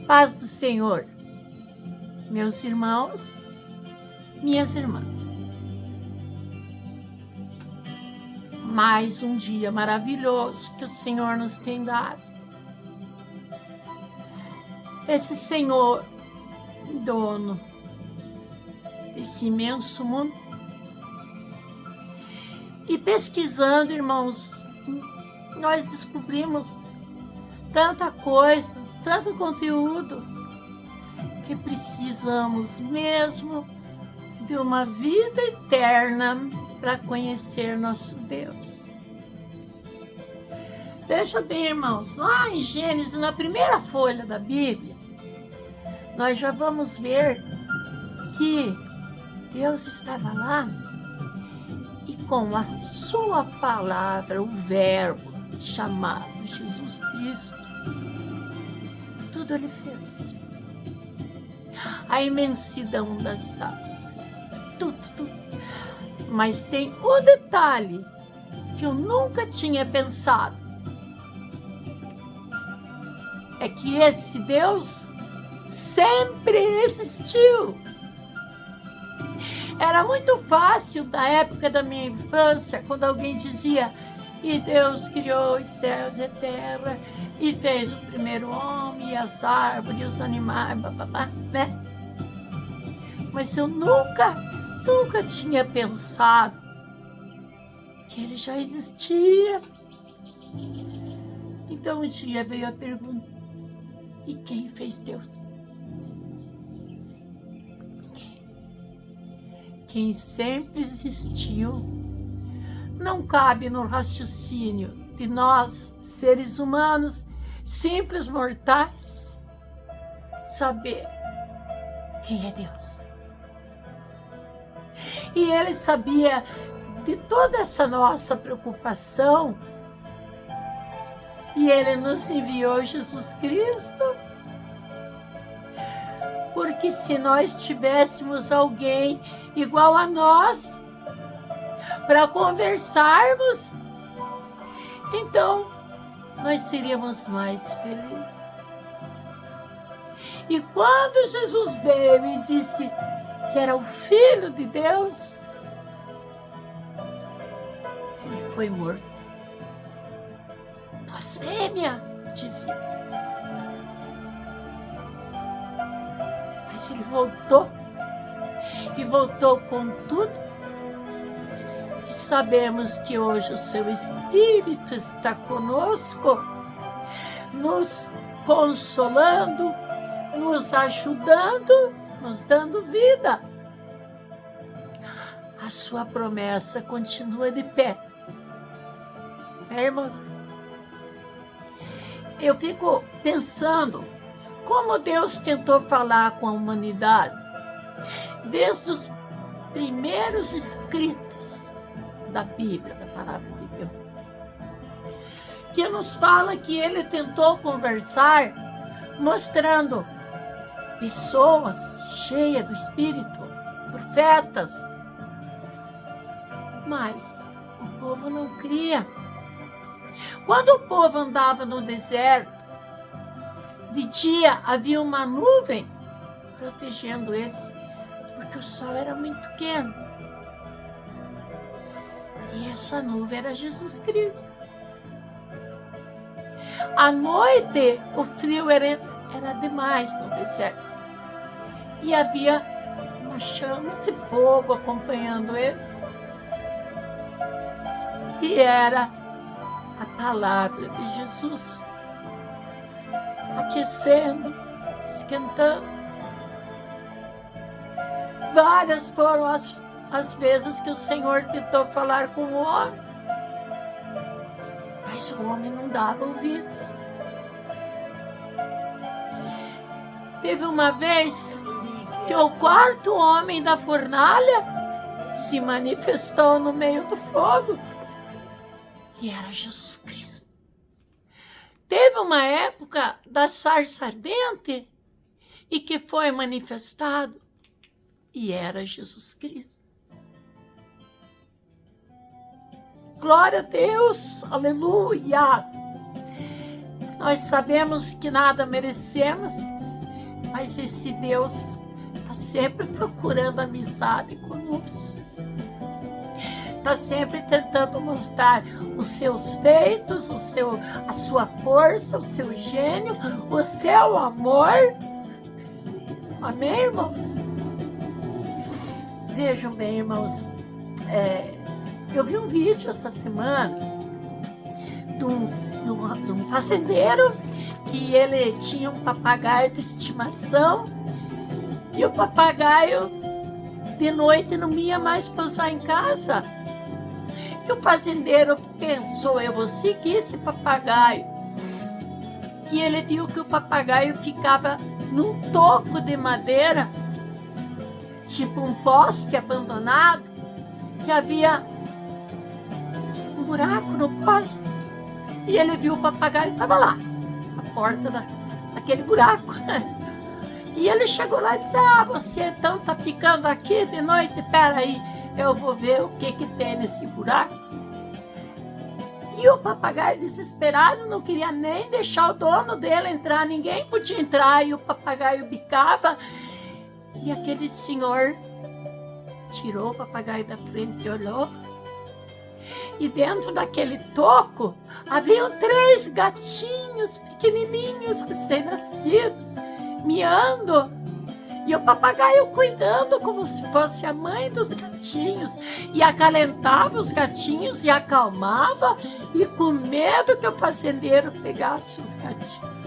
Paz do Senhor, meus irmãos, minhas irmãs. Mais um dia maravilhoso que o Senhor nos tem dado. Esse Senhor, dono desse imenso mundo. E pesquisando, irmãos, nós descobrimos tanta coisa, tanto conteúdo, que precisamos mesmo de uma vida eterna para conhecer nosso Deus. Veja bem, irmãos, lá em Gênesis, na primeira folha da Bíblia, nós já vamos ver que Deus estava lá e com a sua palavra, o verbo chamado Jesus Cristo, tudo ele fez. A imensidão das águas, tudo. Mas tem um detalhe que eu nunca tinha pensado. É que esse Deus sempre existiu. Era muito fácil, da época da minha infância, quando alguém dizia: e Deus criou os céus e a terra, e fez o primeiro homem, e as árvores, e os animais, né? Mas eu nunca tinha pensado que ele já existia. Então um dia veio a pergunta: e quem fez Deus? Quem sempre existiu. Não cabe no raciocínio de nós, seres humanos, simples mortais, saber quem é Deus. E ele sabia de toda essa nossa preocupação, e ele nos enviou Jesus Cristo. Porque se nós tivéssemos alguém igual a nós para conversarmos, então nós seríamos mais felizes. E quando Jesus veio e disse que era o Filho de Deus, ele foi morto. Blasfêmia, disse. Mas ele voltou, e voltou com tudo. E sabemos que hoje o seu Espírito está conosco, nos consolando, nos ajudando, nos dando vida. A sua promessa continua de pé. Irmãos, eu fico pensando como Deus tentou falar com a humanidade desde os primeiros escritos da Bíblia, da Palavra de Deus, que nos fala que ele tentou conversar mostrando pessoas cheias do Espírito, profetas, mas o povo não cria. Quando o povo andava no deserto, de dia havia uma nuvem protegendo eles, porque o sol era muito quente. E essa nuvem era Jesus Cristo. À noite, o frio era demais no deserto. E havia uma chama de fogo acompanhando eles. E era a palavra de Jesus, aquecendo, esquentando. Várias foram as vezes que o Senhor tentou falar com o homem, mas o homem não dava ouvidos. Teve uma vez que o quarto homem da fornalha se manifestou no meio do fogo, e era Jesus Cristo. Teve uma época da sarça ardente e que foi manifestado, e era Jesus Cristo. Glória a Deus, aleluia! Nós sabemos que nada merecemos, Mas esse Deus está sempre procurando amizade conosco. Está sempre tentando mostrar os seus feitos, a sua força, o seu gênio, o seu amor. Amém, irmãos? Vejam bem, irmãos, eu vi um vídeo essa semana de um fazendeiro que ele tinha um papagaio de estimação e o papagaio de noite não ia mais pousar em casa. E o fazendeiro pensou, eu vou seguir esse papagaio. E ele viu que o papagaio ficava num toco de madeira, tipo um poste abandonado, que havia um buraco no poste. E ele viu o papagaio, estava lá, na porta daquele buraco. E ele chegou lá e disse, você então está ficando aqui de noite? Peraí, eu vou ver o que tem nesse buraco. E o papagaio desesperado não queria nem deixar o dono dele entrar, ninguém podia entrar, e o papagaio bicava. E aquele senhor tirou o papagaio da frente e olhou. E dentro daquele toco haviam 3 gatinhos pequenininhos, recém-nascidos, miando. E o papagaio cuidando como se fosse a mãe dos gatinhos. E acalentava os gatinhos e acalmava. E com medo que o fazendeiro pegasse os gatinhos.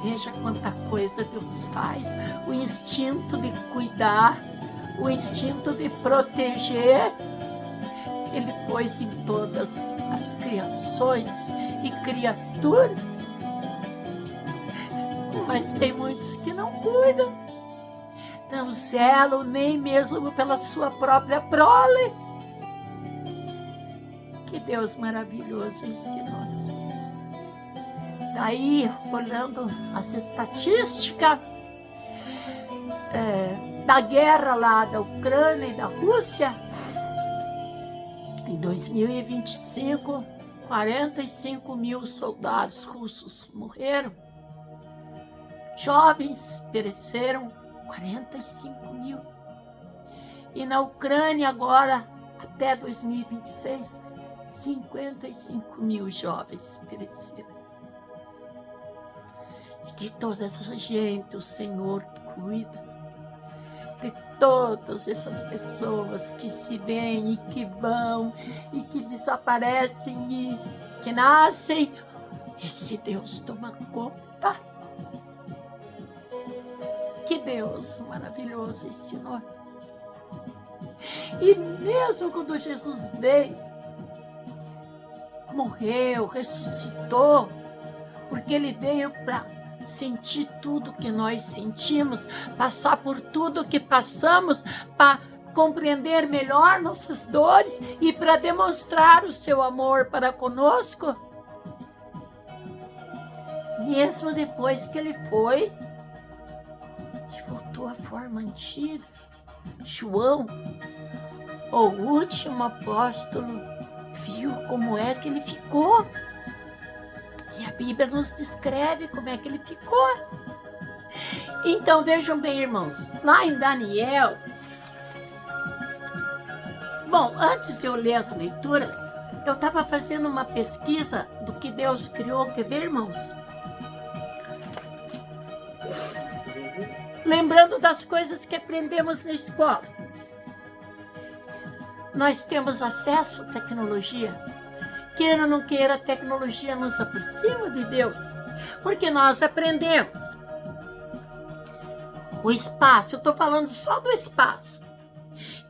Veja quanta coisa Deus faz. O instinto de cuidar, o instinto de proteger, Ele pôs em todas as criações e criaturas. Mas tem muitos que não cuidam, não zelam nem mesmo pela sua própria prole. Que Deus maravilhoso esse nosso. Daí, olhando as estatísticas da guerra lá da Ucrânia e da Rússia, em 2025, 45 mil soldados russos morreram. Jovens pereceram, 45 mil. E na Ucrânia agora, até 2026, 55 mil jovens pereceram. E de toda essa gente o Senhor cuida. De todas essas pessoas que se vêm e que vão e que desaparecem e que nascem, esse Deus toma conta. Que Deus maravilhoso esse nosso. E mesmo quando Jesus veio, morreu, ressuscitou, porque Ele veio para sentir tudo que nós sentimos, passar por tudo que passamos, para compreender melhor nossas dores e para demonstrar o seu amor para conosco. Mesmo depois que Ele foi, voltou à forma antiga. João, o último apóstolo, viu como é que ele ficou. E a Bíblia nos descreve como é que ele ficou. Então, vejam bem, irmãos, lá em Daniel... Bom, antes de eu ler as leituras, eu estava fazendo uma pesquisa do que Deus criou. Quer ver, irmãos? Lembrando das coisas que aprendemos na escola. Nós temos acesso à tecnologia. Queira ou não queira, a tecnologia nos aproxima de Deus. Porque nós aprendemos. O espaço, eu estou falando só do espaço.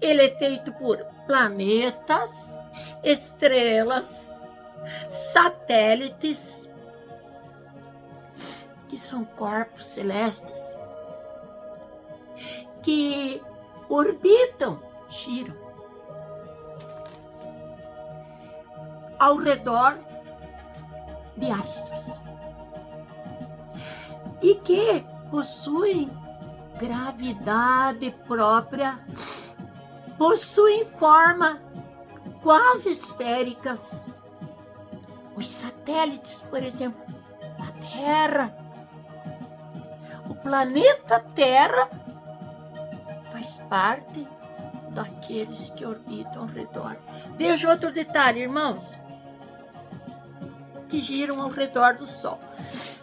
Ele é feito por planetas, estrelas, satélites, que são corpos celestes, que orbitam, giram, ao redor de astros e que possuem gravidade própria, possuem forma quase esféricas. Os satélites, por exemplo, da Terra, O planeta Terra faz parte daqueles que orbitam ao redor. Veja outro detalhe, irmãos, que giram ao redor do Sol.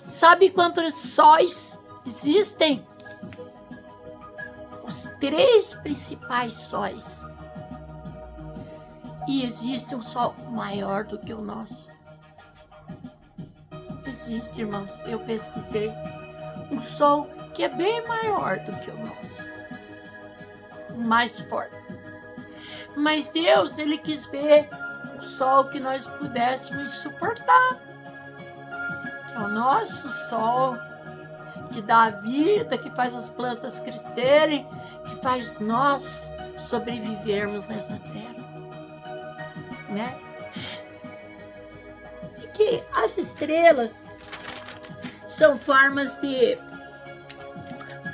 Sabe quantos sóis existem? Os 3 principais sóis. E existe um Sol maior do que o nosso. Existe, irmãos, eu pesquisei. Um Sol que é bem maior do que o nosso. Mais forte. Mas Deus, Ele quis ver o Sol que nós pudéssemos suportar. Que é o nosso Sol, que dá a vida, que faz as plantas crescerem, que faz nós sobrevivermos nessa terra. Né? E que as estrelas são formas de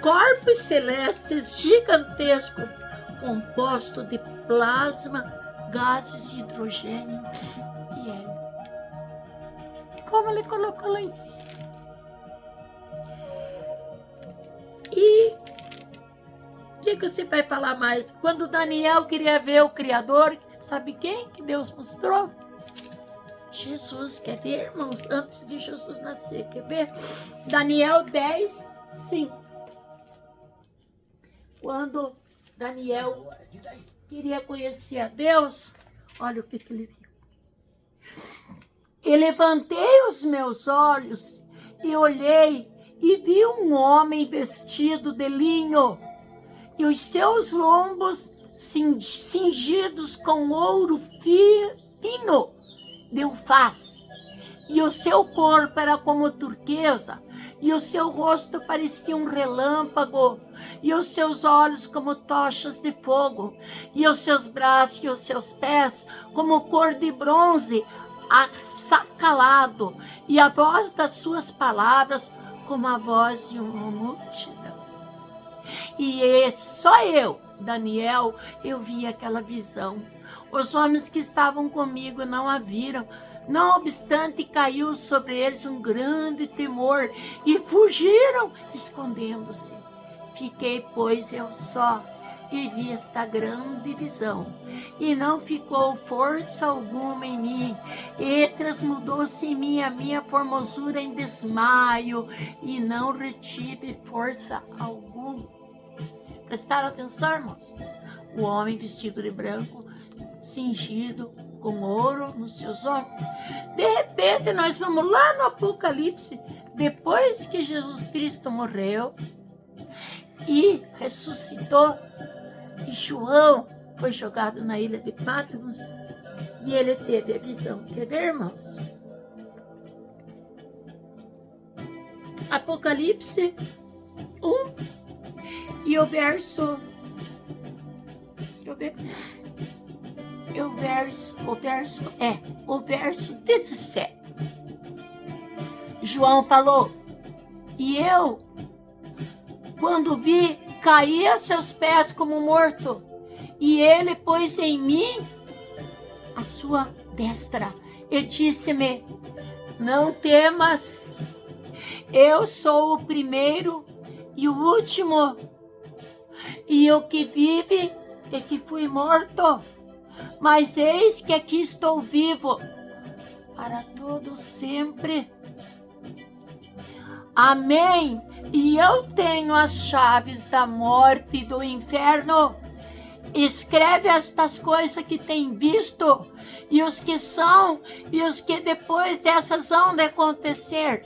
corpos celestes gigantescos compostos de plasma, gases de hidrogênio e hélio. Como ele colocou lá em cima. E o que você vai falar mais? Quando Daniel queria ver o Criador, sabe quem que Deus mostrou? Jesus. Quer ver, irmãos? Antes de Jesus nascer, quer ver? Daniel 10, 5. Quando Daniel queria conhecer a Deus, olha o que ele viu. E levantei os meus olhos e olhei e vi um homem vestido de linho e os seus lombos cingidos com ouro fino de ufaz, e o seu corpo era como turquesa, e o seu rosto parecia um relâmpago, e os seus olhos como tochas de fogo, e os seus braços e os seus pés como cor de bronze assacalado, e a voz das suas palavras como a voz de uma multidão. E só eu, Daniel, eu vi aquela visão. Os homens que estavam comigo não a viram. Não obstante, caiu sobre eles um grande temor e fugiram, escondendo-se. Fiquei, pois, eu só e vi esta grande visão. E não ficou força alguma em mim. E transmudou-se em mim a minha formosura em desmaio. E não retive força alguma. Prestaram atenção, irmãos? O homem vestido de branco, cingido com ouro nos seus olhos. De repente, nós vamos lá no Apocalipse, depois que Jesus Cristo morreu e ressuscitou, e João foi jogado na ilha de Patmos, e ele teve a visão. Quer ver, irmãos? Apocalipse 1 e o verso... Deixa eu ver... O verso 17. João falou: e eu, quando vi, caí a seus pés como morto, e ele pôs em mim a sua destra e disse-me: não temas, eu sou o primeiro e o último, e o que vive e que fui morto. Mas eis que aqui estou vivo para todo sempre. Amém. E eu tenho as chaves da morte e do inferno. Escreve estas coisas que tem visto, e os que são, e os que depois dessas hão de acontecer.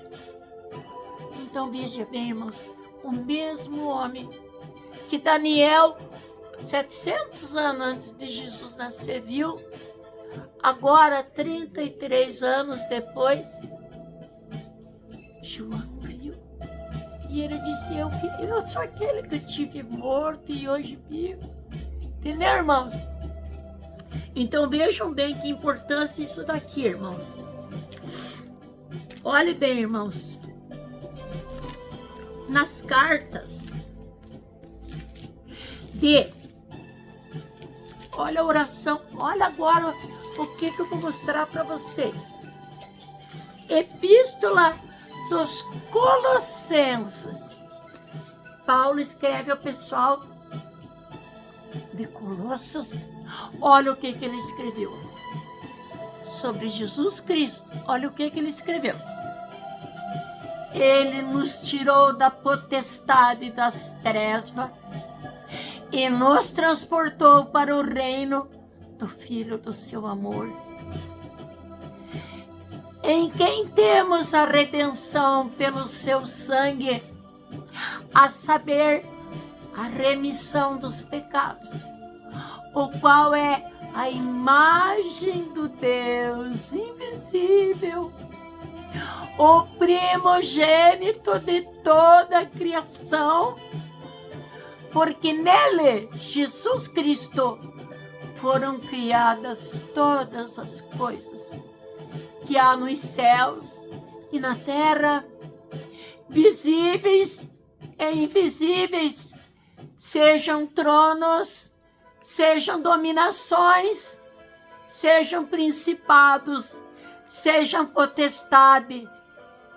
Então veja bem, irmãos, o mesmo homem que Daniel, 700 anos antes de Jesus nascer, viu, agora 33 anos depois, João viu. E ele disse: eu sou aquele que tive morto e hoje vivo. Entendeu, irmãos? Então vejam bem que importância isso daqui, irmãos. Olhe bem, irmãos. Nas cartas olha a oração, olha agora o que eu vou mostrar para vocês. Epístola dos Colossenses. Paulo escreve ao pessoal de Colossos. Olha o que ele escreveu sobre Jesus Cristo. Olha o que ele escreveu. Ele nos tirou da potestade das trevas e nos transportou para o reino do Filho do seu amor, em quem temos a redenção pelo seu sangue, a saber, a remissão dos pecados, o qual é a imagem do Deus invisível, o primogênito de toda a criação, porque nele, Jesus Cristo, foram criadas todas as coisas que há nos céus e na terra, visíveis e invisíveis, sejam tronos, sejam dominações, sejam principados, sejam potestade.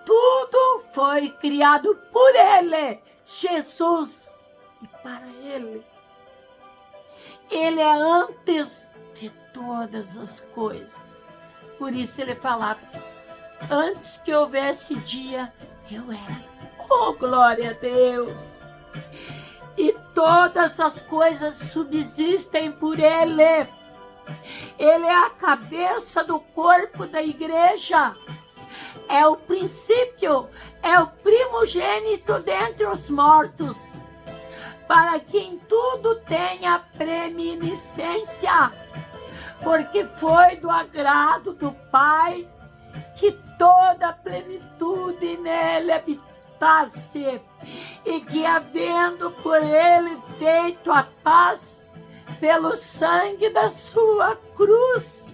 Tudo foi criado por Ele, Jesus, e para Ele. Ele é antes de todas as coisas. Por isso ele falava, antes que houvesse dia, eu era. Oh, glória a Deus! E todas as coisas subsistem por Ele. Ele é a cabeça do corpo da igreja. É o princípio, é o primogênito dentre os mortos, para que em tudo tenha preeminência, porque foi do agrado do Pai que toda a plenitude nele habitasse, e que, havendo por ele feito a paz pelo sangue da sua cruz,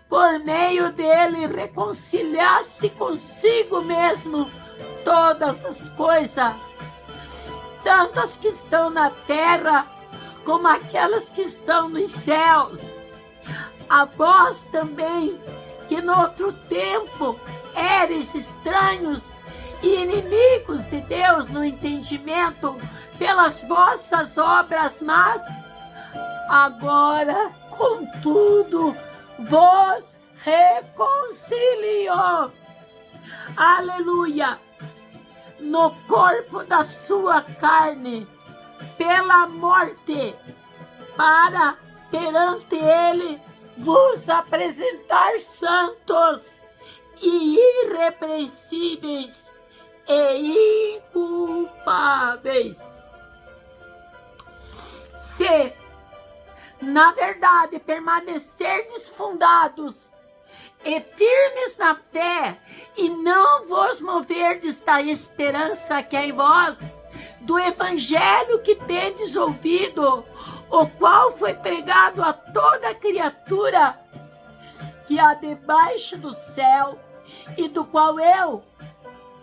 por meio dele reconciliasse consigo mesmo todas as coisas, tanto as que estão na terra como aquelas que estão nos céus. A vós também, que no outro tempo éreis estranhos e inimigos de Deus no entendimento pelas vossas obras más, agora, contudo, vos reconciliou, aleluia, no corpo da sua carne, pela morte, para perante ele vos apresentar santos e irrepreensíveis e inculpáveis. Se, na verdade, permanecerdes fundados e firmes na fé, e não vos moverdes da esperança que é em vós, do evangelho que tendes ouvido, o qual foi pregado a toda criatura que há debaixo do céu, e do qual eu,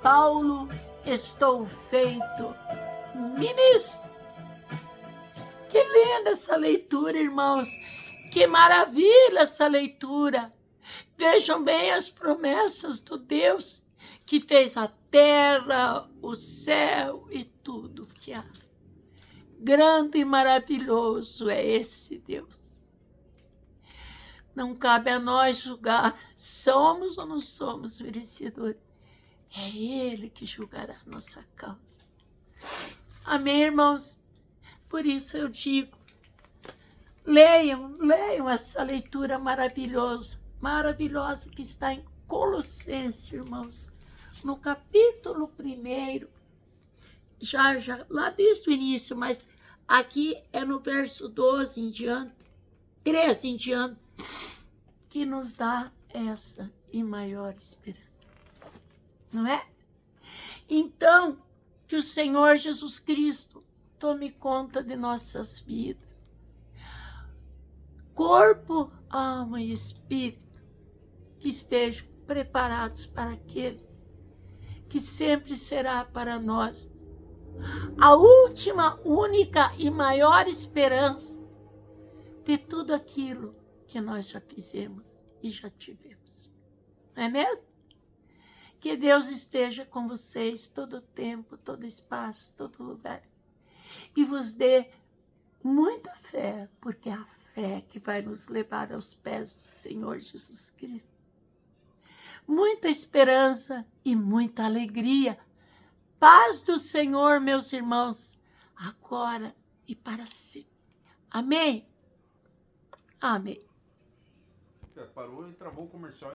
Paulo, estou feito ministro. Que linda essa leitura, irmãos! Que maravilha essa leitura! Vejam bem as promessas do Deus que fez a terra, o céu e tudo que há. Grande e maravilhoso é esse Deus. Não cabe a nós julgar, somos ou não somos merecedores. É Ele que julgará a nossa causa. Amém, irmãos? Por isso eu digo, leiam essa leitura maravilhosa que está em Colossenses, irmãos, no capítulo 1, já lá desde o início, mas aqui é no verso 12 em diante, 13 em diante, que nos dá essa e maior esperança, não é? Então, que o Senhor Jesus Cristo tome conta de nossas vidas, corpo, alma e espírito, que estejam preparados para aquele que sempre será para nós a última, única e maior esperança de tudo aquilo que nós já fizemos e já tivemos. Não é mesmo? Que Deus esteja com vocês todo o tempo, todo espaço, todo lugar. E vos dê muita fé, porque é a fé que vai nos levar aos pés do Senhor Jesus Cristo. Muita esperança e muita alegria. Paz do Senhor, meus irmãos, agora e para sempre. Amém? Amém. Parou e travou o comercial.